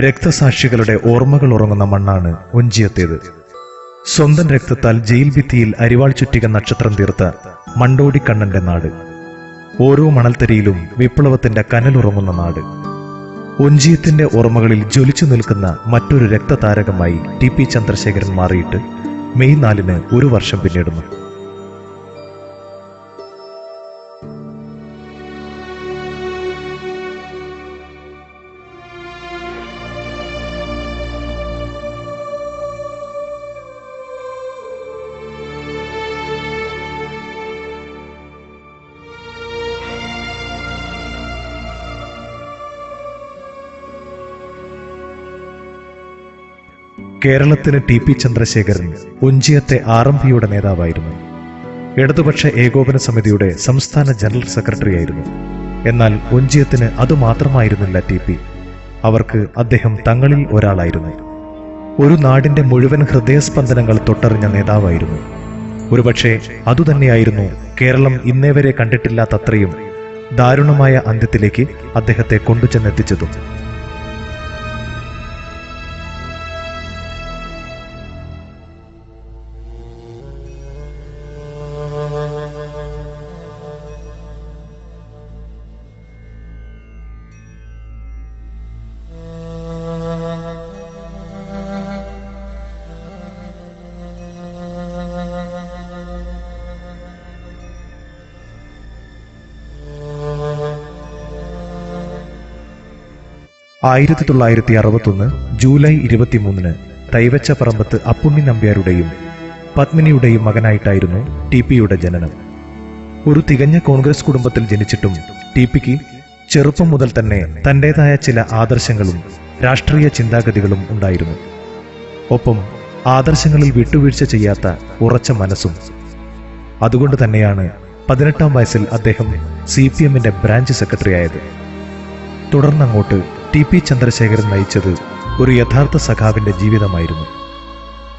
രക്തസാക്ഷികളുടെ ഓർമ്മകൾ ഉറങ്ങുന്ന മണ്ണാണ് ഒഞ്ചിയത്തേത്. സ്വന്തം രക്തത്താൽ ജയിൽ ഭിത്തിയിൽ അരിവാൾ ചുറ്റിക നക്ഷത്രം തീർത്ത മണ്ടോടിക്കണ്ണന്റെ നാട്. ഓരോ മണൽത്തരിയിലും വിപ്ലവത്തിന്റെ കനലുറങ്ങുന്ന നാട്. ഒഞ്ചിയത്തിന്റെ ഓർമ്മകളിൽ ജ്വലിച്ചു നിൽക്കുന്ന മറ്റൊരു രക്തതാരകമായി ടി.പി. ചന്ദ്രശേഖരൻ മാറിയിട്ട് മെയ് 4-ന് 1 വർഷം പിന്നിടുന്നു. കേരളത്തിന് ടി.പി. ചന്ദ്രശേഖരൻ ഒഞ്ചിയത്തെ ആർഎംപിയുടെ നേതാവായിരുന്നു. ഇടതുപക്ഷ ഏകോപന സമിതിയുടെ സംസ്ഥാന ജനറൽ സെക്രട്ടറിയായിരുന്നു. എന്നാൽ ഒഞ്ചിയത്തിന് അതുമാത്രമായിരുന്നില്ല ടി.പി. അവർക്ക് അദ്ദേഹം തങ്ങളിൽ ഒരാളായിരുന്നു. ഒരു നാടിന്റെ മുഴുവൻ ഹൃദയസ്പന്ദനങ്ങൾ തൊട്ടറിഞ്ഞ നേതാവായിരുന്നു. ഒരുപക്ഷെ അതുതന്നെയായിരുന്നു കേരളം ഇന്നേവരെ കണ്ടിട്ടില്ലാത്തത്രയും ദാരുണമായ അന്ത്യത്തിലേക്ക് അദ്ദേഹത്തെ കൊണ്ടുചെന്നെത്തിച്ചതും. ആയിരത്തി 1961 ജൂലൈ 23-ന് തൈവച്ചപ്പറമ്പത്ത് അപ്പുണ്ണി നമ്പ്യാരുടെയും പത്മിനിയുടെയും മകനായിട്ടായിരുന്നു ടി.പി.യുടെ ജനനം. ഒരു തികഞ്ഞ കോൺഗ്രസ് കുടുംബത്തിൽ ജനിച്ചിട്ടും ടി.പി.ക്ക് ചെറുപ്പം മുതൽ തന്നെ തന്റേതായ ചില ആദർശങ്ങളും രാഷ്ട്രീയ ചിന്താഗതികളും ഉണ്ടായിരുന്നു. ഒപ്പം ആദർശങ്ങളിൽ വിട്ടുവീഴ്ച ചെയ്യാത്ത ഉറച്ച മനസ്സും. അതുകൊണ്ട് തന്നെയാണ് 18-ാം വയസ്സിൽ അദ്ദേഹം CPM-ന്റെ ബ്രാഞ്ച് സെക്രട്ടറി ആയത്. തുടർന്നങ്ങോട്ട് ടി.പി. ചന്ദ്രശേഖരൻ നയിച്ചത് ഒരു യഥാർത്ഥ സഖാവിന്റെ ജീവിതമായിരുന്നു.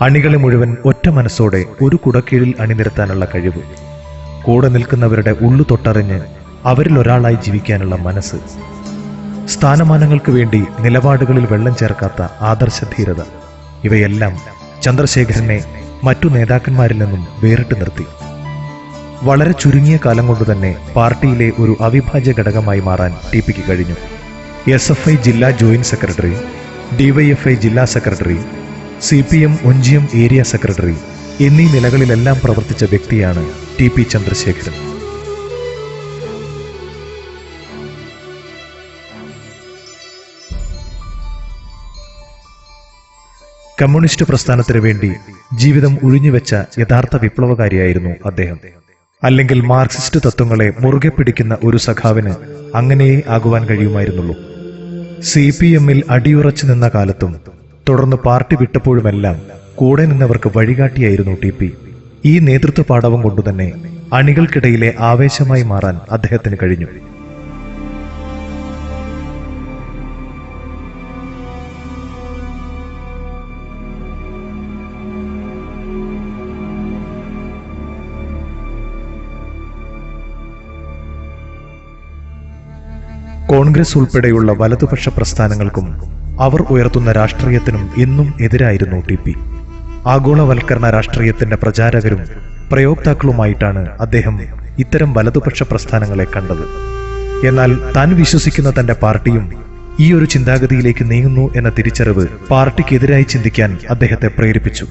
അണികളെ മുഴുവൻ ഒറ്റ മനസ്സോടെ ഒരു കുടക്കീഴിൽ അണിനിരത്താനുള്ള കഴിവ്, കൂടെ നിൽക്കുന്നവരുടെ ഉള്ളു തൊട്ടറിഞ്ഞ് അവരിൽ ഒരാളായി ജീവിക്കാനുള്ള മനസ്സ്, സ്ഥാനമാനങ്ങൾക്ക് വേണ്ടി നിലപാടുകളിൽ വെള്ളം ചേർക്കാത്ത ആദർശധീരത, ഇവയെല്ലാം ചന്ദ്രശേഖരനെ മറ്റു നേതാക്കന്മാരിൽ നിന്നും വേറിട്ട് നിർത്തി. വളരെ ചുരുങ്ങിയ കാലം കൊണ്ടുതന്നെ പാർട്ടിയിലെ ഒരു അവിഭാജ്യ ഘടകമായി മാറാൻ ടി.പി.ക്ക് കഴിഞ്ഞു. SFI ജില്ലാ ജോയിന്റ് സെക്രട്ടറി, DYFI ജില്ലാ secretary, CPM Onchiyam area secretary എന്നീ നിലകളിലെല്ലാം പ്രവർത്തിച്ച വ്യക്തിയാണ് ടി.പി. ചന്ദ്രശേഖരൻ. കമ്മ്യൂണിസ്റ്റ് പ്രസ്ഥാനത്തിനു വേണ്ടി ജീവിതം ഉഴിഞ്ഞുവെച്ച യഥാർത്ഥ വിപ്ലവകാരിയായിരുന്നു അദ്ദേഹം. അല്ലെങ്കിൽ മാർക്സിസ്റ്റ് തത്വങ്ങളെ മുറുകെ പിടിക്കുന്ന ഒരു സഖാവിന് അങ്ങനെയേ ആകുവാൻ കഴിയുമായിരുന്നുള്ളൂ. CPM-ൽ അടിയുറച്ചു നിന്ന കാലത്തും തുടർന്ന് പാർട്ടി വിട്ടപ്പോഴുമെല്ലാം കൂടെ നിന്നവർക്ക് വഴികാട്ടിയായിരുന്നു ടി.പി. ഈ നേതൃത്വ പാടവം കൊണ്ടുതന്നെ അണികൾക്കിടയിലെ ആവേശമായി മാറാൻ അദ്ദേഹത്തിന് കഴിഞ്ഞു. കോൺഗ്രസ് ഉൾപ്പെടെയുള്ള വലതുപക്ഷ പ്രസ്ഥാനങ്ങൾക്കും അവർ ഉയർത്തുന്ന രാഷ്ട്രീയത്തിനും എന്നും എതിരായിരുന്നു ടി.പി. ആഗോളവൽക്കരണ രാഷ്ട്രീയത്തിന്റെ പ്രചാരകരും പ്രയോക്താക്കളുമായിട്ടാണ് അദ്ദേഹം ഇത്തരം വലതുപക്ഷ പ്രസ്ഥാനങ്ങളെ കണ്ടത്. എന്നാൽ താൻ വിശ്വസിക്കുന്ന തന്റെ പാർട്ടിയും ഈ ഒരു ചിന്താഗതിയിലേക്ക് നീങ്ങുന്നു എന്ന തിരിച്ചറിവ് പാർട്ടിക്കെതിരായി ചിന്തിക്കാൻ അദ്ദേഹത്തെ പ്രേരിപ്പിച്ചു.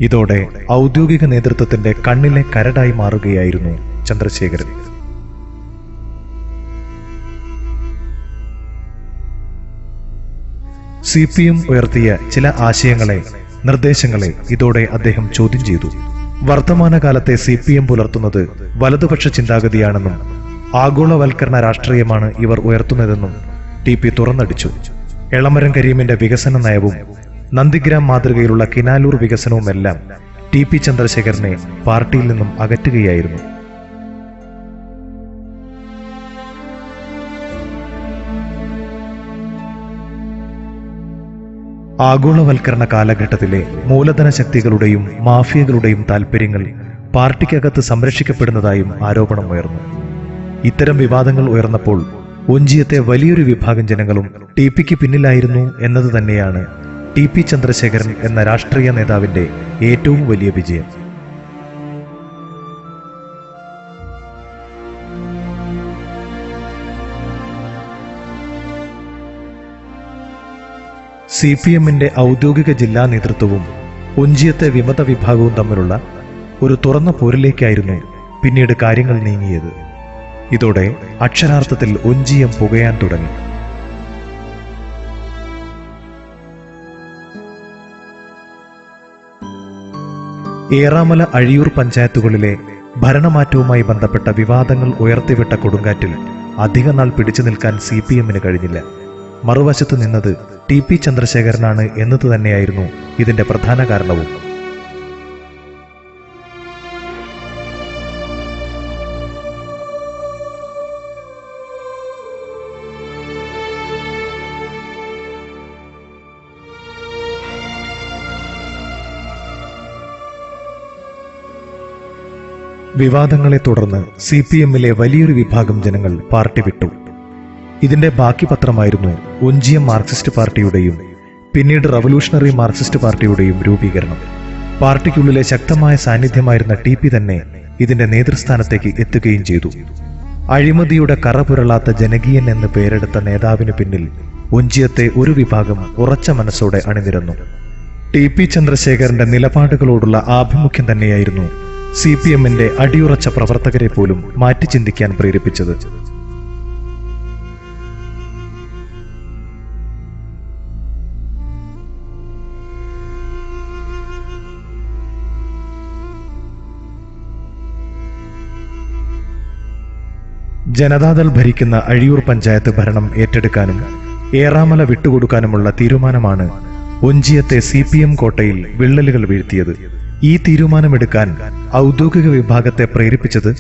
ഇതോടെ ഔദ്യോഗിക നേതൃത്വത്തിന്റെ കണ്ണിലെ കരടായി മാറുകയായിരുന്നു ചന്ദ്രശേഖരൻ. CPM ഉയർത്തിയ ചില ആശയങ്ങളെ, നിർദ്ദേശങ്ങളെ ഇതോടെ അദ്ദേഹം ചോദ്യം ചെയ്തു. വർത്തമാനകാലത്തെ CPM പുലർത്തുന്നത് വലതുപക്ഷ ചിന്താഗതിയാണെന്നും ആഗോളവൽക്കരണ രാഷ്ട്രീയമാണ് ഇവർ ഉയർത്തുന്നതെന്നും ടി.പി. തുറന്നടിച്ചു. എളമരം കരീമിന്റെ വികസന നയവും നന്ദിഗ്രാം മാതൃകയിലുള്ള കിനാലൂർ വികസനവുമെല്ലാം ടി.പി. ചന്ദ്രശേഖരനെ പാർട്ടിയിൽ നിന്നും അകറ്റുകയായിരുന്നു. ആഗോളവൽക്കരണ കാലഘട്ടത്തിലെ മൂലധന ശക്തികളുടെയും മാഫിയകളുടെയും താൽപര്യങ്ങൾ പാർട്ടിക്കകത്ത് സംരക്ഷിക്കപ്പെടുന്നതായും ആരോപണമുയർന്നു. ഇത്തരം വിവാദങ്ങൾ ഉയർന്നപ്പോൾ ഒഞ്ചിയത്തെ വലിയൊരു വിഭാഗം ജനങ്ങളും ടി പിക്ക് പിന്നിലായിരുന്നു എന്നത് തന്നെയാണ് ടി പി ചന്ദ്രശേഖരൻ എന്ന രാഷ്ട്രീയ നേതാവിന്റെ ഏറ്റവും വലിയ വിജയം. CPM-ന്റെ ഔദ്യോഗിക ജില്ലാ നേതൃത്വവും ഒഞ്ചിയത്തെ വിമത വിഭാഗവും തമ്മിലുള്ള ഒരു തുറന്ന പോരിലേക്കായിരുന്നു പിന്നീട് കാര്യങ്ങൾ നീങ്ങിയത്. ഇതോടെ അക്ഷരാർത്ഥത്തിൽ ഒഞ്ചിയം പുകയാൻ തുടങ്ങി. ഏറാമല, അഴിയൂർ പഞ്ചായത്തുകളിലെ ഭരണമാറ്റവുമായി ബന്ധപ്പെട്ട വിവാദങ്ങൾ ഉയർത്തിവിട്ട കൊടുങ്കാറ്റിൽ അധികനാൾ പിടിച്ചു നിൽക്കാൻ CPM-ന് കഴിഞ്ഞില്ല. മറുവശത്ത് നിന്നത് ടി പി ചന്ദ്രശേഖരനാണ് എന്നത് തന്നെയായിരുന്നു ഇതിന്റെ പ്രധാന കാരണവും. വിവാദങ്ങളെ തുടർന്ന് CPM-ലെ വലിയൊരു വിഭാഗം ജനങ്ങൾ പാർട്ടി വിട്ടു. ഇതിന്റെ ബാക്കി പത്രമായിരുന്നു ഒഞ്ചിയം മാർക്സിസ്റ്റ് പാർട്ടിയുടെയും പിന്നീട് റവല്യൂഷണറി മാർക്സിസ്റ്റ് പാർട്ടിയുടെയും രൂപീകരണം. പാർട്ടിക്കുള്ളിലെ ശക്തമായ സാന്നിധ്യമായിരുന്ന ടി പി തന്നെ ഇതിന്റെ നേതൃസ്ഥാനത്തേക്ക് എത്തുകയും ചെയ്തു. അഴിമതിയുടെ കറപുരളാത്ത ജനകീയൻ എന്ന് പേരെടുത്ത നേതാവിന് പിന്നിൽ ഒഞ്ചിയത്തെ ഒരു വിഭാഗം ഉറച്ച മനസ്സോടെ അണിനിരന്നു. ടി പി ചന്ദ്രശേഖരന്റെ നിലപാടുകളോടുള്ള ആഭിമുഖ്യം തന്നെയായിരുന്നു CPM-ന്റെ അടിയുറച്ച പ്രവർത്തകരെ പോലും മാറ്റി ചിന്തിക്കാൻ പ്രേരിപ്പിച്ചത്. ജനതാദൾ ഭരിക്കുന്ന അഴിയൂർ പഞ്ചായത്ത് ഭരണം ഏറ്റെടുക്കാനും ഏറാമല വിട്ടുകൊടുക്കാനുമുള്ള തീരുമാനമാണ് ഒഞ്ചിയത്തെ CPM കോട്ടയിൽ വിള്ളലുകൾ വീഴ്ത്തിയത്. ഈ തീരുമാനമെടുക്കാൻ ഔദ്യോഗിക വിഭാഗത്തെ പ്രേരിപ്പിച്ചത്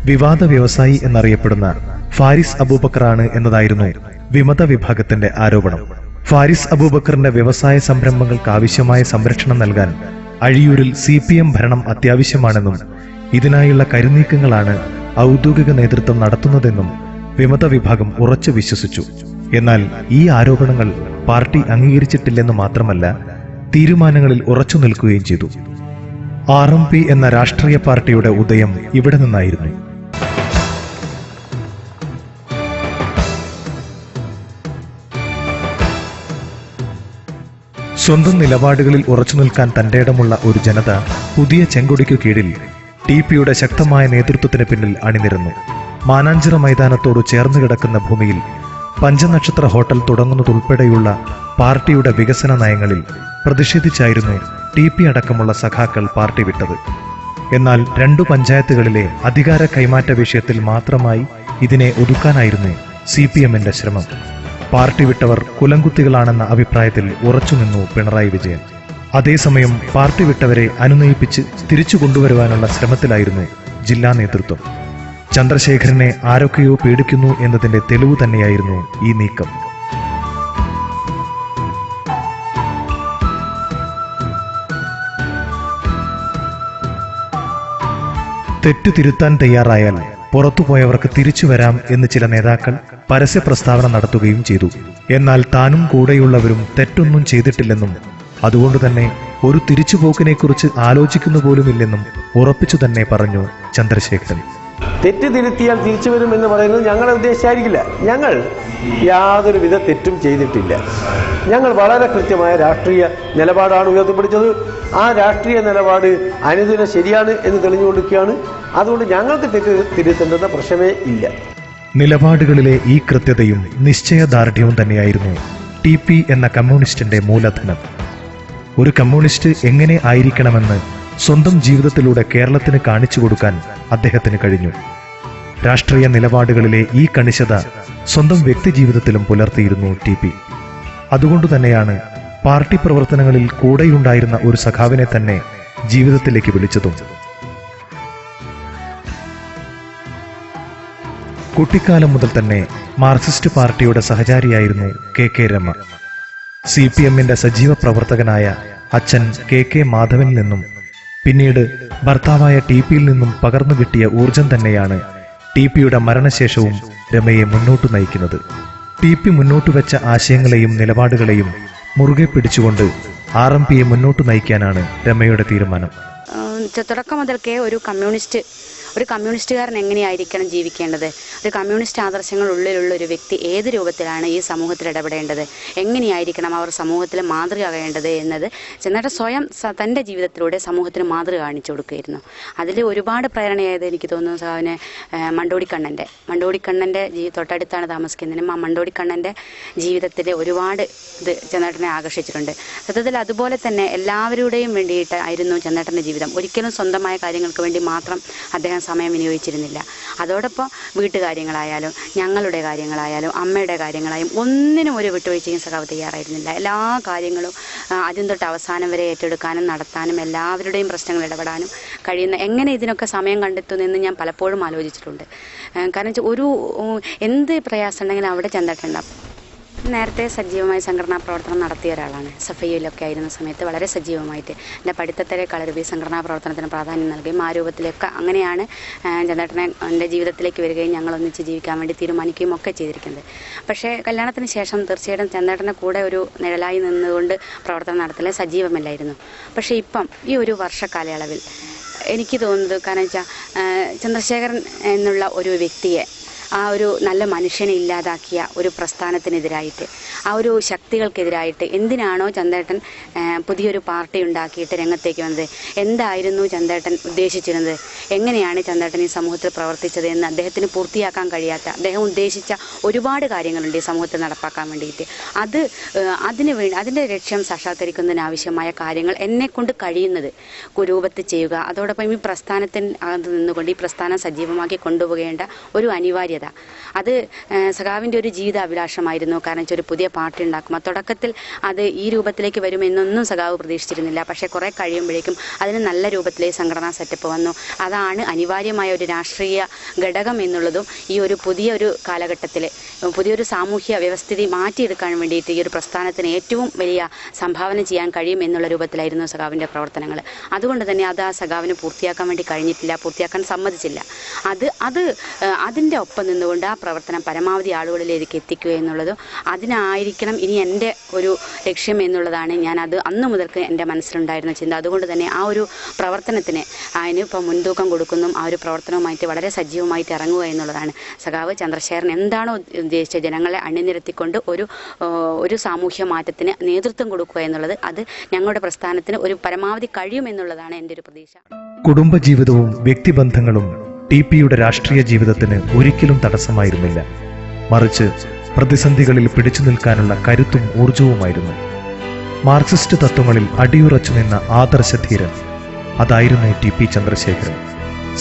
വിവാദ വ്യവസായി എന്നറിയപ്പെടുന്ന ഫാരിസ് അബൂബക്കറാണ് എന്നതായിരുന്നു വിമത വിഭാഗത്തിന്റെ ആരോപണം. ഫാരിസ് അബൂബക്കറിന്റെ വ്യവസായ സംരംഭങ്ങൾക്ക് ആവശ്യമായ സംരക്ഷണം നൽകാൻ അഴിയൂരിൽ CPM ഭരണം അത്യാവശ്യമാണെന്നും ഇതിനായുള്ള കരുനീക്കങ്ങളാണ് ഔദ്യോഗിക നേതൃത്വം നടത്തുന്നതെന്നും വിമത വിഭാഗം ഉറച്ചു വിശ്വസിച്ചു. എന്നാൽ ഈ ആരോപണങ്ങൾ പാർട്ടി അംഗീകരിച്ചിട്ടില്ലെന്ന് മാത്രമല്ല, തീരുമാനങ്ങളിൽ ഉറച്ചു നിൽക്കുകയും ചെയ്തു. RMP എന്ന രാഷ്ട്രീയ പാർട്ടിയുടെ ഉദയം ഇവിടെ നിന്നായിരുന്നു. സ്വന്തം നിലപാടുകളിൽ ഉറച്ചു നിൽക്കാൻ തന്റേടമുള്ള ഒരു ജനത പുതിയ ചെങ്കൊടിക്കു കീഴിൽ ടി പിയുടെ ശക്തമായ നേതൃത്വത്തിന് പിന്നിൽ അണിനിരന്നു. മാനാഞ്ചിറ മൈതാനത്തോട് ചേർന്ന് കിടക്കുന്ന ഭൂമിയിൽ പഞ്ചനക്ഷത്ര ഹോട്ടൽ തുടങ്ങുന്നതുൾപ്പെടെയുള്ള പാർട്ടിയുടെ വികസന നയങ്ങളിൽ പ്രതിഷേധിച്ചായിരുന്നു ടി പി അടക്കമുള്ള സഖാക്കൾ പാർട്ടി വിട്ടത്. എന്നാൽ 2 പഞ്ചായത്തുകളിലെ അധികാര കൈമാറ്റ വിഷയത്തിൽ മാത്രമായി ഇതിനെ ഒതുക്കാനായിരുന്നു CPM-ന്റെ ശ്രമം. പാർട്ടി വിട്ടവർ കുലംകുത്തികളാണെന്ന അഭിപ്രായത്തിൽ ഉറച്ചുനിന്നു പിണറായി വിജയൻ. അതേസമയം പാർട്ടി വിട്ടവരെ അനുനയിപ്പിച്ച് തിരിച്ചു കൊണ്ടുവരുവാനുള്ള ശ്രമത്തിലായിരുന്നു ജില്ലാ നേതൃത്വം. ചന്ദ്രശേഖരനെ ആരൊക്കെയോ പേടിക്കുന്നു എന്നതിന്റെ തെളിവ് തന്നെയായിരുന്നു ഈ നീക്കം. തെറ്റു തിരുത്താൻ തയ്യാറായാൽ പുറത്തുപോയവർക്ക് തിരിച്ചു വരാം എന്ന് ചില നേതാക്കൾ പരസ്യ പ്രസ്താവന നടത്തുകയും ചെയ്തു. എന്നാൽ താനും കൂടെയുള്ളവരും തെറ്റൊന്നും ചെയ്തിട്ടില്ലെന്നും അതുകൊണ്ട് തന്നെ ഒരു തിരിച്ചുപോക്കിനെക്കുറിച്ച് ആലോചിക്കുന്നു പോലുമില്ലെന്നും ഉറപ്പിച്ചു തന്നെ പറഞ്ഞു ചന്ദ്രശേഖരൻ. തെറ്റ് തിരുത്തിയാൽ തിരിച്ചു വരും എന്ന് പറയുന്നത് ഞങ്ങളെ ഉദ്ദേശിച്ചായിരിക്കില്ല. ഞങ്ങൾ യാതൊരുവിധ തെറ്റും ചെയ്തിട്ടില്ല. ഞങ്ങൾ വളരെ കൃത്യമായ രാഷ്ട്രീയ നിലപാടാണ് ഉയർത്തിപ്പിടിച്ചത്. ആ രാഷ്ട്രീയ നിലപാട് അനുദിനം ശരിയാണ് എന്ന് തെളിഞ്ഞുകൊണ്ടിരിക്കുകയാണ്. അതുകൊണ്ട് ഞങ്ങൾക്ക് തെറ്റ് തിരുത്തേണ്ടുന്ന പ്രശ്നമേ ഇല്ല. നിലപാടുകളിലെ ഈ കൃത്യതയും നിശ്ചയദാർഢ്യവും തന്നെയായിരുന്നു ടി പി എന്ന കമ്മ്യൂണിസ്റ്റിന്റെ മൂലധനം. ഒരു കമ്മ്യൂണിസ്റ്റ് എങ്ങനെ ആയിരിക്കണമെന്ന് സ്വന്തം ജീവിതത്തിലൂടെ കേരളത്തിന് കാണിച്ചു കൊടുക്കാൻ അദ്ദേഹത്തിന് കഴിഞ്ഞു. രാഷ്ട്രീയ നിലപാടുകളിലെ ഈ കണിശത സ്വന്തം വ്യക്തിജീവിതത്തിലും പുലർത്തിയിരുന്നു ടി പി. അതുകൊണ്ടു തന്നെയാണ് പാർട്ടി പ്രവർത്തനങ്ങളിൽ കൂടെയുണ്ടായിരുന്ന ഒരു സഖാവിനെ തന്നെ ജീവിതത്തിലേക്ക് വിളിച്ചതും. കുട്ടിക്കാലം മുതൽ തന്നെ മാർക്സിസ്റ്റ് പാർട്ടിയുടെ സഹചാരിയായിരുന്നു KK രമ. CPM-ന്റെ സജീവ പ്രവർത്തകനായ അച്ഛൻ KK മാധവനിൽ നിന്നും പിന്നീട് ഭർത്താവായ ടി പിയിൽ നിന്നും പകർന്നു കിട്ടിയ ഊർജം തന്നെയാണ് ടി.പിയുടെ മരണശേഷവും രമയെ മുന്നോട്ടു നയിക്കുന്നത്. ടി.പി മുന്നോട്ടു വെച്ച ആശയങ്ങളെയും നിലപാടുകളെയും മുറുകെ പിടിച്ചുകൊണ്ട് ആർ.എം.പിയെ മുന്നോട്ടു നയിക്കാനാണ് രമയുടെ തീരുമാനം. തുടക്കം മുതൽക്കേ ഒരു കമ്മ്യൂണിസ്റ്റുകാരൻ എങ്ങനെയായിരിക്കണം ജീവിക്കേണ്ടത്, ഒരു കമ്മ്യൂണിസ്റ്റ് ആദർശങ്ങൾ ഉള്ളിലുള്ള ഒരു വ്യക്തി ഏത് രൂപത്തിലാണ് ഈ സമൂഹത്തിൽ ഇടപെടേണ്ടത്, എങ്ങനെയായിരിക്കണം അവർ സമൂഹത്തിൽ മാതൃകയാകേണ്ടത് എന്നത് ചെന്നേട്ടൻ സ്വയം തൻ്റെ ജീവിതത്തിലൂടെ സമൂഹത്തിന് മാതൃക കാണിച്ചു കൊടുക്കുകയായിരുന്നു. അതിൽ ഒരുപാട് പ്രേരണയായത് എനിക്ക് തോന്നുന്നു സഖാവിന് മണ്ടോടിക്കണ്ണൻ്റെ തൊട്ടടുത്താണ് താമസിക്കുന്നതിനും ആ മണ്ടോടിക്കണ്ണൻ്റെ ജീവിതത്തിൽ ഒരുപാട് ഇത് ചെന്നേട്ടനെ ആകർഷിച്ചിട്ടുണ്ട്. സത്യത്തിൽ അതുപോലെ തന്നെ എല്ലാവരുടെയും വേണ്ടിയിട്ട് ആയിരുന്നു ചെന്നേട്ടൻ്റെ ജീവിതം. ഒരിക്കലും സ്വന്തമായ കാര്യങ്ങൾക്ക് വേണ്ടി മാത്രം അദ്ദേഹം സമയം വിനിയോഗിച്ചിരുന്നില്ല. അതോടൊപ്പം വീട്ടുകാര്യങ്ങളായാലും ഞങ്ങളുടെ കാര്യങ്ങളായാലും അമ്മയുടെ കാര്യങ്ങളായും ഒന്നിനും ഒരു വിട്ടുവീഴ്ചയും സഖാവ് തയ്യാറായിരുന്നില്ല. എല്ലാ കാര്യങ്ങളും ആദ്യം തൊട്ട് അവസാനം വരെ ഏറ്റെടുക്കാനും നടത്താനും എല്ലാവരുടെയും പ്രശ്നങ്ങൾ ഇടപെടാനും കഴിയുന്ന എങ്ങനെ ഇതിനൊക്കെ സമയം കണ്ടെത്തുമെന്ന് ഞാൻ പലപ്പോഴും ആലോചിച്ചിട്ടുണ്ട്. കാരണം ഒരു എന്ത് പ്രയാസം ഉണ്ടെങ്കിലും അവിടെ ചെന്നിട്ടുണ്ടാവും. നേരത്തെ സജീവമായി സംഘടനാ പ്രവർത്തനം നടത്തിയ ഒരാളാണ്. SFIയിലൊക്കെ ആയിരുന്ന സമയത്ത് വളരെ സജീവമായിട്ട് എൻ്റെ പഠിത്തത്തിലേക്കാളുപരി സംഘടനാ പ്രവർത്തനത്തിന് പ്രാധാന്യം നൽകുകയും ആ രൂപത്തിലൊക്കെ അങ്ങനെയാണ് ചന്ദ്രേട്ടനെ എൻ്റെ ജീവിതത്തിലേക്ക് വരികയും ഞങ്ങൾ ഒന്നിച്ച് ജീവിക്കാൻ വേണ്ടി തീരുമാനിക്കുകയും ഒക്കെ ചെയ്തിരിക്കുന്നത്. പക്ഷേ കല്യാണത്തിന് ശേഷം തീർച്ചയായിട്ടും ചന്ദ്രേട്ടൻ്റെ കൂടെ ഒരു നിഴലായി നിന്നുകൊണ്ട് പ്രവർത്തനം നടത്തൽ സജീവമല്ലായിരുന്നു. പക്ഷേ ഇപ്പം ഈ ഒരു വർഷക്കാലയളവിൽ എനിക്ക് തോന്നുന്നത് കാരണം വെച്ചാൽ ചന്ദ്രശേഖരൻ എന്നുള്ള ഒരു വ്യക്തിയെ, ആ ഒരു നല്ല മനുഷ്യനെ ഇല്ലാതാക്കിയ ഒരു പ്രസ്ഥാനത്തിനെതിരായിട്ട്, ആ ഒരു ശക്തികൾക്കെതിരായിട്ട് എന്തിനാണോ ചന്ദ്രേട്ടൻ പുതിയൊരു പാർട്ടി ഉണ്ടാക്കിയിട്ട് രംഗത്തേക്ക് വന്നത്, എന്തായിരുന്നു ചന്ദ്രേട്ടൻ ഉദ്ദേശിച്ചിരുന്നത്, എങ്ങനെയാണ് ചന്ദ്രേട്ടൻ ഈ സമൂഹത്തിൽ പ്രവർത്തിച്ചത് എന്ന് അദ്ദേഹത്തിന് പൂർത്തിയാക്കാൻ കഴിയാത്ത, അദ്ദേഹം ഉദ്ദേശിച്ച ഒരുപാട് കാര്യങ്ങളുണ്ട് ഈ സമൂഹത്തിൽ നടപ്പാക്കാൻ വേണ്ടിയിട്ട്. അതിൻ്റെ ലക്ഷ്യം സാക്ഷാത്കരിക്കുന്നതിനാവശ്യമായ കാര്യങ്ങൾ എന്നെക്കൊണ്ട് കഴിയുന്നത് രൂപത്തിൽ ചെയ്യുക. അതോടൊപ്പം ഈ പ്രസ്ഥാനത്തിന് അകത്ത് നിന്നുകൊണ്ട് ഈ പ്രസ്ഥാനം സജീവമാക്കി കൊണ്ടുപോകേണ്ട ഒരു അനിവാര്യത, അത് സഖാവിൻ്റെ ഒരു ജീവിതാഭിലാഷമായിരുന്നു. കാരണം വെച്ചാൽ ഒരു പുതിയ പാർട്ടി ഉണ്ടാക്കും. തുടക്കത്തിൽ അത് ഈ രൂപത്തിലേക്ക് വരുമെന്നൊന്നും സഖാവ് പ്രതീക്ഷിച്ചിരുന്നില്ല. പക്ഷേ കുറേ കഴിയുമ്പോഴേക്കും അതിന് നല്ല രൂപത്തിലേക്ക് സംഘടനാ സെറ്റപ്പ് വന്നു. അതാണ് അനിവാര്യമായ ഒരു രാഷ്ട്രീയ ഘടകം എന്നുള്ളതും ഈ ഒരു പുതിയൊരു കാലഘട്ടത്തിൽ പുതിയൊരു സാമൂഹ്യ വ്യവസ്ഥിതി മാറ്റിയെടുക്കാൻ വേണ്ടിയിട്ട് ഈ ഒരു പ്രസ്ഥാനത്തിന് ഏറ്റവും വലിയ സംഭാവന ചെയ്യാൻ കഴിയും എന്നുള്ള രൂപത്തിലായിരുന്നു സഖാവിൻ്റെ പ്രവർത്തനങ്ങൾ. അതുകൊണ്ട് തന്നെ അത് ആ സഖാവിന് പൂർത്തിയാക്കാൻ വേണ്ടി കഴിഞ്ഞിട്ടില്ല, പൂർത്തിയാക്കാൻ സമ്മതിച്ചില്ല. അതിൻ്റെ ഒപ്പം നിന്നുകൊണ്ട് ആ പ്രവർത്തനം പരമാവധി ആളുകളിലേക്ക് എത്തിക്കുക എന്നുള്ളതും അതിനായിരിക്കണം ഇനി എൻ്റെ ഒരു ലക്ഷ്യം എന്നുള്ളതാണ് അത് അന്ന് മുതൽക്ക് എൻ്റെ മനസ്സിലുണ്ടായിരുന്ന ചിന്ത. അതുകൊണ്ട് തന്നെ ആ ഒരു പ്രവർത്തനത്തിന് അതിന് ഇപ്പോൾ മുൻതൂക്കം കൊടുക്കുന്നു. ആ ഒരു പ്രവർത്തനവുമായിട്ട് വളരെ സജീവമായിട്ട് ഇറങ്ങുക എന്നുള്ളതാണ്. സഖാവ് ചന്ദ്രശേഖരൻ എന്താണോ ഉദ്ദേശിച്ച ജനങ്ങളെ അണിനിരത്തിക്കൊണ്ട് ഒരു സാമൂഹ്യ മാറ്റത്തിന് നേതൃത്വം കൊടുക്കുക എന്നുള്ളത്, അത് ഞങ്ങളുടെ പ്രസ്ഥാനത്തിന് ഒരു പരമാവധി കഴിയുമെന്നുള്ളതാണ് എൻ്റെ ഒരു പ്രതീക്ഷ. കുടുംബജീവിതവും വ്യക്തിബന്ധങ്ങളും ടി.പിയുടെ രാഷ്ട്രീയ ജീവിതത്തിന് ഒരിക്കലും തടസ്സമായിരുന്നില്ല. മറിച്ച് പ്രതിസന്ധികളിൽ പിടിച്ചു നിൽക്കാനുള്ള കരുത്തും ഊർജവുമായിരുന്നു. മാർക്സിസ്റ്റ് തത്വങ്ങളിൽ അടിയുറച്ചു നിന്ന ആദർശധീരൻ അതായിരുന്നു ടി.പി. ചന്ദ്രശേഖരൻ.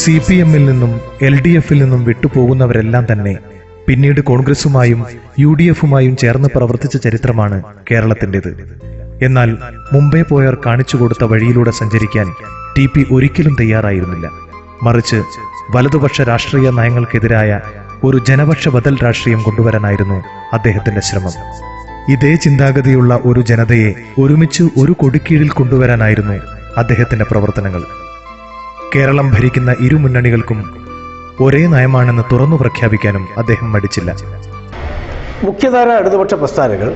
CPM-ൽ നിന്നും LDF-ൽ നിന്നും വിട്ടുപോകുന്നവരെല്ലാം തന്നെ പിന്നീട് കോൺഗ്രസുമായും UDF-ഉമായും ചേർന്ന് പ്രവർത്തിച്ച ചരിത്രമാണ് കേരളത്തിൻ്റെത്. എന്നാൽ മുമ്പേ പോയവർ കാണിച്ചു കൊടുത്ത വഴിയിലൂടെ സഞ്ചരിക്കാൻ ടി.പി. ഒരിക്കലും തയ്യാറായിരുന്നില്ല. മറിച്ച് വലതുപക്ഷ രാഷ്ട്രീയ നയങ്ങൾക്കെതിരായ ഒരു ജനപക്ഷ ബദൽ രാഷ്ട്രീയം കൊണ്ടുവരാനായിരുന്നു അദ്ദേഹത്തിന്റെ ശ്രമം. ഇതേ ചിന്താഗതിയുള്ള ഒരു ജനതയെ ഒരുമിച്ച് ഒരു കൊടിക്കീഴിൽ കൊണ്ടുവരാനായിരുന്നു അദ്ദേഹത്തിന്റെ പ്രവർത്തനങ്ങൾ. കേരളം ഭരിക്കുന്ന ഇരു മുന്നണികൾക്കും ഒരേ നയമാണെന്ന് തുറന്നു പ്രഖ്യാപിക്കാനും അദ്ദേഹം മടിച്ചില്ല. മുഖ്യധാര ഇടതുപക്ഷ പ്രസ്ഥാനങ്ങൾ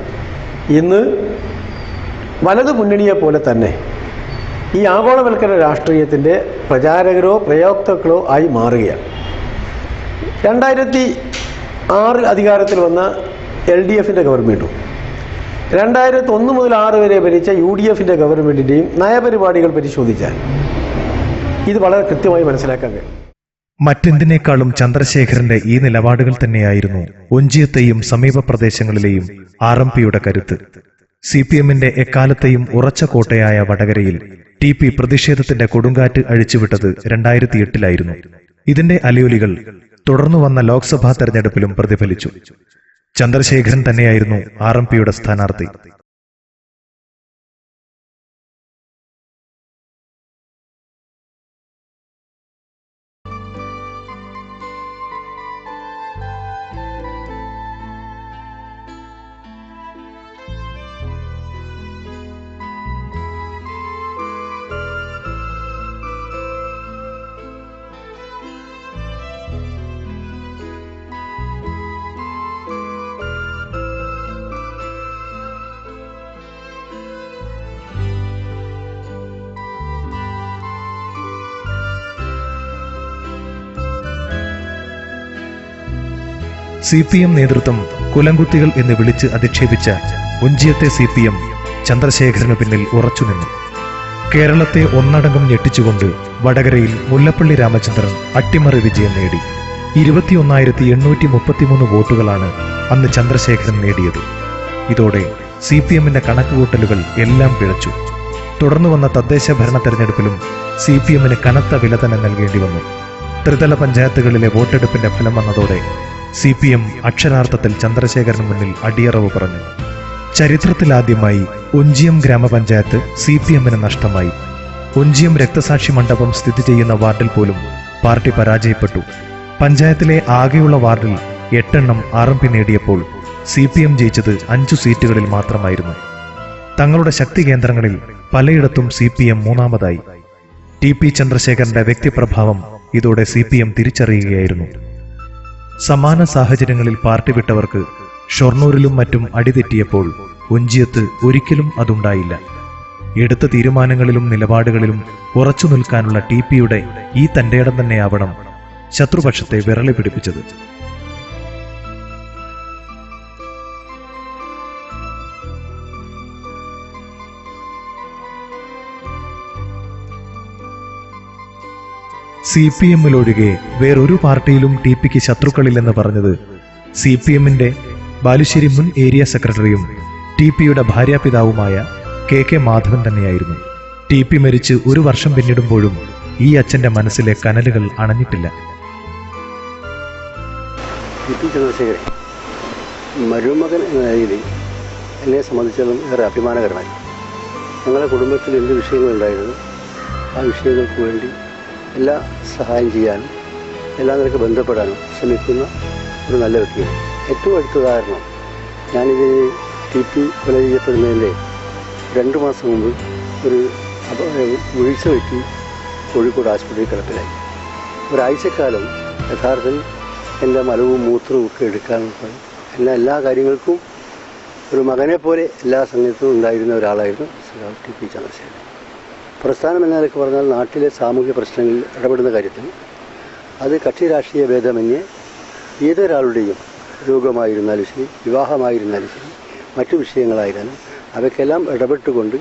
ഇന്ന് വലതു മുന്നണിയെ പോലെ തന്നെ ഈ ആഗോളവൽക്കരണ രാഷ്ട്രീയത്തിൻ്റെ പ്രചാരകരോ പ്രയോക്താക്കളോ ആയി മാറുകയാണ്. 2006 അധികാരത്തിൽ വന്ന LDF-ൻ്റെ ഗവൺമെൻറ്റും 2001 മുതൽ 6 വരെ ഭരിച്ച UDF-ൻ്റെ ഗവൺമെൻറ്റിൻ്റെയും നയപരിപാടികൾ പരിശോധിച്ചാൽ ഇത് വളരെ കൃത്യമായി മനസ്സിലാക്കാൻ കഴിയും. മറ്റെന്തിനേക്കാളും ചന്ദ്രശേഖരന്റെ ഈ നിലപാടുകൾ തന്നെയായിരുന്നു ഒഞ്ചിയത്തെയും സമീപ പ്രദേശങ്ങളിലെയും ആർ.എം.പിയുടെ കരുത്ത്. CPM-ന്റെ എക്കാലത്തെയും ഉറച്ച കോട്ടയായ വടകരയിൽ ടി.പി. പ്രതിഷേധത്തിന്റെ കൊടുങ്കാറ്റ് അഴിച്ചുവിട്ടത് 2008-ലായിരുന്നു. ഇതിന്റെ അലയൊലികൾ തുടർന്നു വന്ന ലോക്സഭാ തെരഞ്ഞെടുപ്പിലും പ്രതിഫലിച്ചു. ചന്ദ്രശേഖരൻ തന്നെയായിരുന്നു ആർ.എം.പിയുടെ സ്ഥാനാർത്ഥി. CPM നേതൃത്വം കുലംകുത്തികൾ എന്ന് വിളിച്ച് അധിക്ഷേപിച്ച ഒഞ്ചിയത്തെ CPM ചന്ദ്രശേഖരന് പിന്നിൽ ഉറച്ചുനിന്നു. കേരളത്തെ ഒന്നടങ്കം ഞെട്ടിച്ചുകൊണ്ട് വടകരയിൽ മുല്ലപ്പള്ളി രാമചന്ദ്രൻ അട്ടിമറി വിജയം നേടി. 21,833 വോട്ടുകളാണ് അന്ന് ചന്ദ്രശേഖരൻ നേടിയത്. ഇതോടെ CPMന്റെ കണക്കുകൂട്ടലുകൾ എല്ലാം പിഴച്ചു. തുടർന്നു വന്ന തദ്ദേശ ഭരണ തെരഞ്ഞെടുപ്പിലും CPMന് കനത്ത വില തന്നെ നൽകേണ്ടി വന്നു. ത്രിതല പഞ്ചായത്തുകളിലെ വോട്ടെടുപ്പിന്റെ ഫലം വന്നതോടെ CPM അക്ഷരാർത്ഥത്തിൽ ചന്ദ്രശേഖരന് മുന്നിൽ അടിയറവ് പറഞ്ഞു. ചരിത്രത്തിലാദ്യമായി ഒഞ്ചിയം ഗ്രാമപഞ്ചായത്ത് CPMന് നഷ്ടമായി. ഒഞ്ചിയം രക്തസാക്ഷി മണ്ഡപം സ്ഥിതി ചെയ്യുന്ന വാർഡിൽ പോലും പാർട്ടി പരാജയപ്പെട്ടു. പഞ്ചായത്തിലെ ആകെയുള്ള വാർഡിൽ 8 എണ്ണം RMP നേടിയപ്പോൾ CPM ജയിച്ചത് 5 സീറ്റുകളിൽ മാത്രമായിരുന്നു. തങ്ങളുടെ ശക്തി കേന്ദ്രങ്ങളിൽ പലയിടത്തും CPM മൂന്നാമതായി. TP ചന്ദ്രശേഖരന്റെ വ്യക്തിപ്രഭാവം ഇതോടെ CPM തിരിച്ചറിയുകയായിരുന്നു. സമാന സാഹചര്യങ്ങളിൽ പാർട്ടി വിട്ടവർക്ക് ഷൊർണൂരിലും മറ്റും അടിതെറ്റിയപ്പോൾ ഒഞ്ചിയത്ത് ഒരിക്കലും അതുണ്ടായില്ല. എടുത്ത തീരുമാനങ്ങളിലും നിലപാടുകളിലും ഉറച്ചു നിൽക്കാനുള്ള TPയുടെ ഈ തന്റേടം തന്നെയാവണം ശത്രുപക്ഷത്തെ വിരളി പിടിപ്പിച്ചത്. CPMലൊഴികെ വേറൊരു പാർട്ടിയിലും TPക്ക് ശത്രുക്കളില്ലെന്ന് പറഞ്ഞത് CPMന്റെ ബാലുശ്ശേരി മുൻ ഏരിയ സെക്രട്ടറിയും TPയുടെ ഭാര്യാപിതാവുമായ KK മാധവൻ തന്നെയായിരുന്നു. TP മരിച്ച് 1 വർഷം പിന്നിടുമ്പോഴും ഈ അച്ഛന്റെ മനസ്സിലെ കനലുകൾ അണഞ്ഞിട്ടില്ല. TP ചന്ദ്രശേഖരൻ മരുമകൻ എന്ന നിലയിൽ എന്നെ സംബന്ധിച്ചിടത്തോളം ഏറെ അഭിമാനകരമായി. ഞങ്ങളുടെ കുടുംബത്തിൽ എന്ത് വിഷയങ്ങളുണ്ടായിരുന്നു ആ വിഷയങ്ങൾക്ക് വേണ്ടി എല്ലാ സഹായം ചെയ്യാനും എല്ലാ നിലയ്ക്ക് ബന്ധപ്പെടാനും ശ്രമിക്കുന്ന ഒരു നല്ല വ്യക്തിയാണ്. ഏറ്റവും അടുത്ത ഉദാഹരണം, ഞാനിത് TP കൊല ചെയ്യപ്പെടുന്നതിൻ്റെ 2 മാസം മുമ്പ് ഒരു വീഴ്ച പറ്റി കോഴിക്കോട് ആശുപത്രിയിൽ കിടപ്പിലായി. ഒരാഴ്ചക്കാലം യഥാർത്ഥത്തിൽ എൻ്റെ മലവും മൂത്രവും ഒക്കെ എടുക്കാനും എല്ലാ കാര്യങ്ങൾക്കും ഒരു മകനെ പോലെ എല്ലാ സമയത്തും ഉണ്ടായിരുന്ന ഒരാളായിരുന്നു TP ചന്ദ്രശേഖരൻ. പ്രസ്ഥാനം എന്നതൊക്കെ പറഞ്ഞാൽ നാട്ടിലെ സാമൂഹ്യ പ്രശ്നങ്ങളിൽ ഇടപെടുന്ന കാര്യത്തിൽ അത് കക്ഷി രാഷ്ട്രീയ ഭേദമന്യേ ഏതൊരാളുടെയും രോഗമായിരുന്നാലും ശരി, വിവാഹമായിരുന്നാലും ശരി, മറ്റു വിഷയങ്ങളായിരുന്നാലും അവയ്ക്കെല്ലാം ഇടപെട്ടുകൊണ്ട്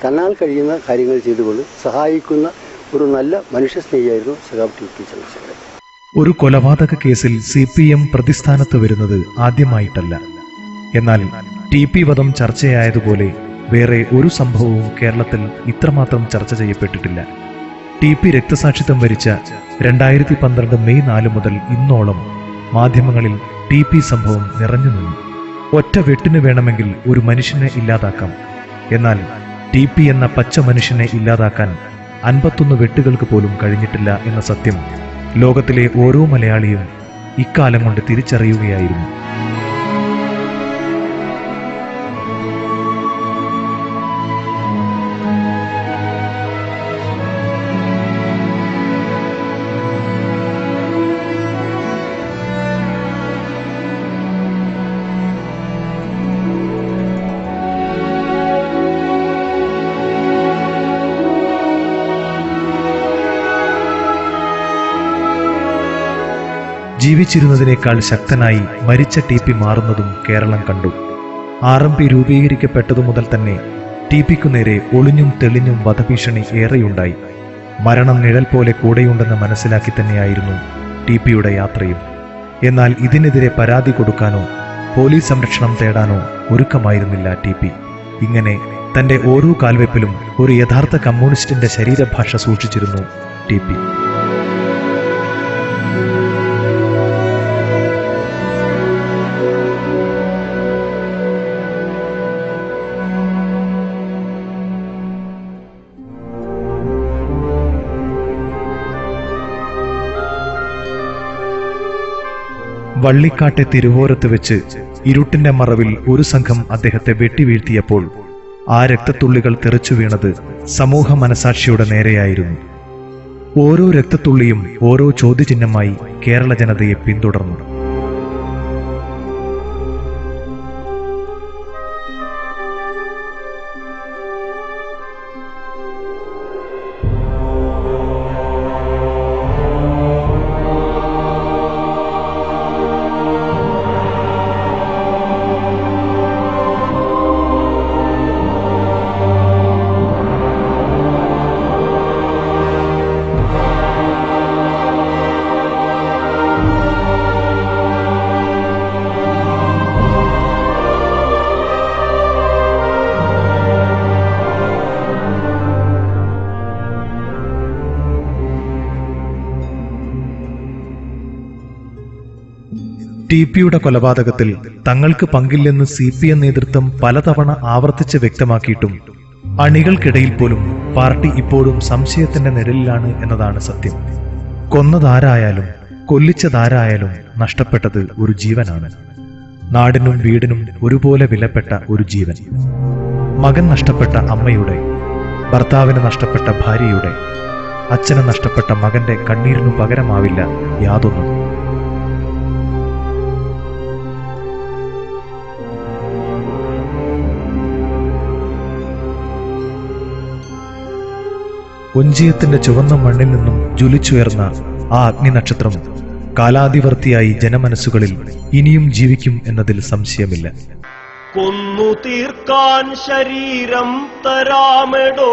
തന്നാൽ കഴിയുന്ന കാര്യങ്ങൾ ചെയ്തുകൊണ്ട് സഹായിക്കുന്ന ഒരു നല്ല മനുഷ്യസ്നേഹിയായിരുന്നു TP ചന്ദ്രശേഖരൻ. ഒരു കൊലപാതക കേസിൽ CPM പ്രതിസ്ഥാനത്ത് വരുന്നത് ആദ്യമായിട്ടല്ല. എന്നാൽ TP വധം ചർച്ചയായതുപോലെ വേറെ ഒരു സംഭവവും കേരളത്തിൽ ഇത്രമാത്രം ചർച്ച ചെയ്യപ്പെട്ടിട്ടില്ല. TP രക്തസാക്ഷിത്വം വരിച്ച 2012 മെയ് 4 മുതൽ ഇന്നോളം മാധ്യമങ്ങളിൽ TP സംഭവം നിറഞ്ഞു നിന്നു. ഒറ്റ വെട്ടിന് വേണമെങ്കിൽ ഒരു മനുഷ്യനെ ഇല്ലാതാക്കാം. എന്നാൽ TP എന്ന പച്ച മനുഷ്യനെ ഇല്ലാതാക്കാൻ 51 വെട്ടുകൾക്ക് പോലും കഴിഞ്ഞിട്ടില്ല എന്ന സത്യം ലോകത്തിലെ ഓരോ മലയാളിയും ഇക്കാലം കൊണ്ട് തിരിച്ചറിയുകയായിരുന്നു. ജീവിച്ചിരുന്നതിനേക്കാൾ ശക്തനായി മരിച്ച TP മാറുന്നതും കേരളം കണ്ടു. RMP രൂപീകരിക്കപ്പെട്ടതു മുതൽ തന്നെ TPക്കു നേരെ ഒളിഞ്ഞും തെളിഞ്ഞും വധഭീഷണി ഏറെയുണ്ടായി. മരണം നിഴൽ പോലെ കൂടെയുണ്ടെന്ന് മനസ്സിലാക്കി തന്നെയായിരുന്നു TPയുടെ യാത്രയും. എന്നാൽ ഇതിനെതിരെ പരാതി കൊടുക്കാനോ പോലീസ് സംരക്ഷണം തേടാനോ ഒരുക്കമായിരുന്നില്ല TP. ഇങ്ങനെ തന്റെ ഓരോ കാൽവെപ്പിലും ഒരു യഥാർത്ഥ കമ്മ്യൂണിസ്റ്റിന്റെ ശരീരഭാഷ സൂക്ഷിച്ചിരുന്നു TP. വള്ളിക്കാട്ടെ തിരുവോരത്ത് വെച്ച് ഇരുട്ടിന്റെ മറവിൽ ഒരു സംഘം അദ്ദേഹത്തെ വെട്ടിവീഴ്ത്തിയപ്പോൾ ആ രക്തത്തുള്ളികൾ തെറിച്ചു വീണത് സമൂഹ മനസാക്ഷിയുടെ നേരെയായിരുന്നു. ഓരോ രക്തത്തുള്ളിയും ഓരോ ചോദ്യചിഹ്നമായി കേരള ജനതയെ പിന്തുടർന്നു. ടി.പിയുടെ കൊലപാതകത്തിൽ തങ്ങൾക്ക് പങ്കില്ലെന്ന് CPM നേതൃത്വം പലതവണ ആവർത്തിച്ച് വ്യക്തമാക്കിയിട്ടും അണികൾക്കിടയിൽ പോലും പാർട്ടി ഇപ്പോഴും സംശയത്തിന്റെ നിഴലിലാണ് എന്നതാണ് സത്യം. കൊന്നതാരായാലും കൊല്ലിച്ചതാരായാലും നഷ്ടപ്പെട്ടത് ഒരു ജീവനാണ്. നാടിനും വീടിനും ഒരുപോലെ വിലപ്പെട്ട ഒരു ജീവൻ. മകൻ നഷ്ടപ്പെട്ട അമ്മയുടെ, ഭർത്താവിന് നഷ്ടപ്പെട്ട ഭാര്യയുടെ, അച്ഛന് നഷ്ടപ്പെട്ട മകന്റെ കണ്ണീരിനു പകരമാവില്ല യാതൊന്നും. ഒഞ്ചിയത്തിന്റെ ചുവന്ന മണ്ണിൽ നിന്നും ജ്വലിച്ചുയർന്ന ആ അഗ്നിനക്ഷത്രം കാലാതിവർത്തിയായി ജനമനസ്സുകളിൽ ഇനിയും ജീവിക്കും എന്നതിൽ സംശയമില്ല. കൊന്നു തീർക്കാൻ ശരീരം തരാമെടോ,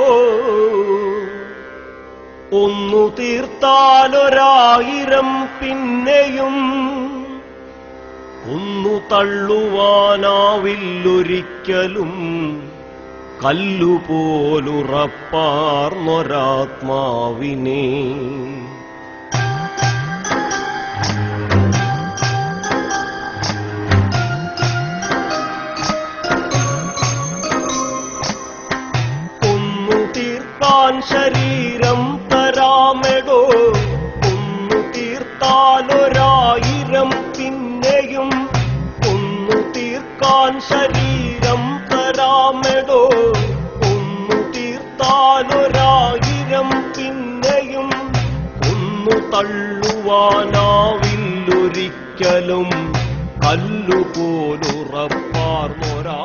ഒന്നു തീർത്താലൊരായിരം പിന്നെയും ഒന്നു തള്ളുവാനാവില്ലൊരിക്കലും കല്ലുപോലുറപ്പാർന്നൊരാത്മാവിനെ. ശരീരം തരാമെടോ, ഒന്നു തീർത്താലൊരായിരം പിന്നെയും ഒന്നു തീർക്കാൻ ശരീരം തരാമെടോ, ഒന്നു തീർത്താലൊരായിരം പിന്നെയും ഒന്നു തള്ളുവാനാവില്ലൊരിക്കലും കല്ലുപോലുറപ്പാർന്നൊരാ